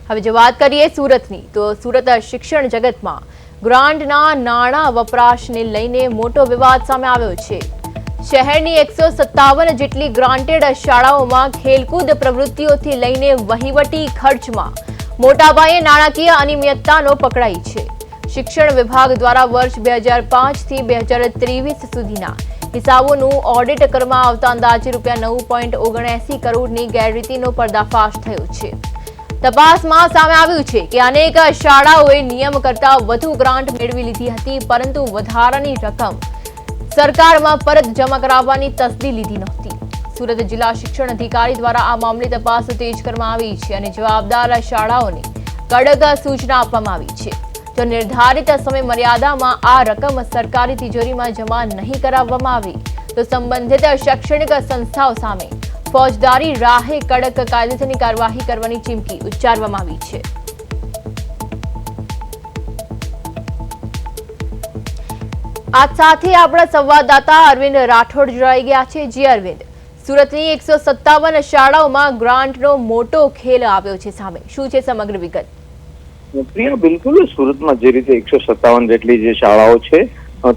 હવે જો વાત કરીએ સુરતની, તો સુરત શિક્ષણ જગતમાં ગ્રાન્ટના નાણાં વપરાશને લઈને મોટો વિવાદ સામે આવ્યો છે। શહેરની 157 જેટલી ગ્રાન્ટેડ શાળાઓમાં ખેલકૂદ પ્રવૃત્તિઓથી લઈને વહીવટી ખર્ચમાં મોટાપાયે નાણાકીય અનિયમિતતાનો પકડાઈ છે। શિક્ષણ વિભાગ દ્વારા વર્ષ 2005 થી 2023 સુધીના હિસાબોનું ઓડિટ કરવામાં આવતા અંદાજે ₹9.79 કરોડની ગેરરીતિનો પર્દાફાશ થયો છે। તપાસમાં સામે આવ્યું છે કે અનેક શાળાઓએ નિયમ કરતાં વધુ ગ્રાન્ટ મેળવી લીધી હતી, પરંતુ વધારાની રકમ સરકારમાં પરત જમા કરાવવાની તસ્દી લીધી નહોતી। સુરત જિલ્લા શિક્ષણ અધિકારી દ્વારા આ મામલે તપાસ તેજ કરવામાં આવી છે અને જવાબદાર શાળાઓને કડક સૂચના આપવામાં આવી છે। જો નિર્ધારિત સમય મર્યાદામાં આ રકમ સરકારી તિજોરીમાં જમા નહીં કરાવવામાં આવે તો સંબંધિત શૈક્ષણિક સંસ્થાઓ સામે ફોજદારી રાહે કડક કાયદેસરની કાર્યવાહી કરવાની ચીમકી ઉચ્ચારવામાં આવી છે। આ સાથે આપણા સંવાદદાતા અરવિંદ રાઠોડ જોડાઈ ગયા છે। જી અરવિંદ, સુરતની 157 શાળાઓમાં ગ્રાન્ટનો મોટો ખેલ આવ્યો છે સામે, શું છે સમગ્ર વિગત? પ્રિયા, બિલકુલ સુરતમાં જે રીતે 157 જેટલી જે શાળાઓ છે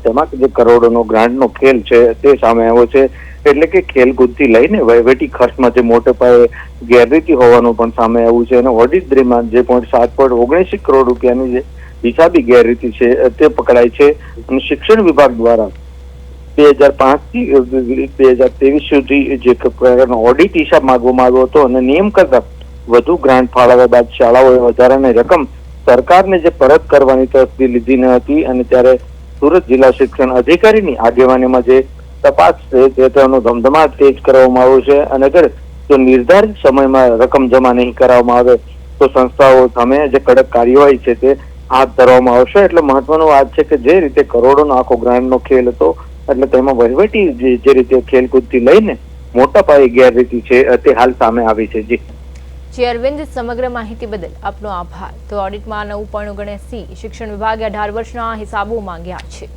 તેમાં જે કરોડોનો ગ્રાન્ટનો ખેલ છે તે સામે આવ્યો છે। એટલે કે ખેલકૂદથી લઈને વહીવટી ખર્ચમાં જે મોટે પાયે ગેરરીતિ હોવાનું પણ સામે આવ્યું છે અને ઓડિટ દરમિયાન જે 7.79 કરોડ રૂપિયાની જે હિસાબી ગેરરીતિ છે તે પકડાઈ છે। અને શિક્ષણ વિભાગ દ્વારા 2005 થી 2023 સુધી જે પ્રકારનો ઓડિટ હિસાબ માંગવામાં આવ્યો હતો અને નિયમ કરતા વધુ ગ્રાન્ટ ફાળવ્યા બાદ શાળાઓએ વધારાની રકમ સરકારને જે પરત કરવાની તસ્દી લીધી ન હતી અને ત્યારે સુરત જિલ્લા શિક્ષણ અધિકારીની આગેવાનીમાં જે તપાસ છે તેનો ધમધમાટ તેજ કરવામાં આવ્યો છે અને અગર જો નિર્ધારિત સમયમાં રકમ જમા નહીં કરવામાં આવે તો સંસ્થાઓ સામે જે કડક કાર્યવાહી છે તે હાથ ધરવામાં આવશે। એટલે મહત્વનું વાત છે કે જે રીતે કરોડોનો આખો ગ્રાન્ટનો ખેલ હતો એટલે તેમાં વહીવટી જે રીતે ખેલકૂદથી લઈને મોટા પાયે ગેરરીતિ છે તે હાલ સામે આવી છે। જી અરવિંદ, સમગ્ર માહિતી બદલ આપનો આભાર। તો ઓડિટમાં 9.79 શિક્ષણ વિભાગે 18 વર્ષના હિસાબો માંગ્યા છે।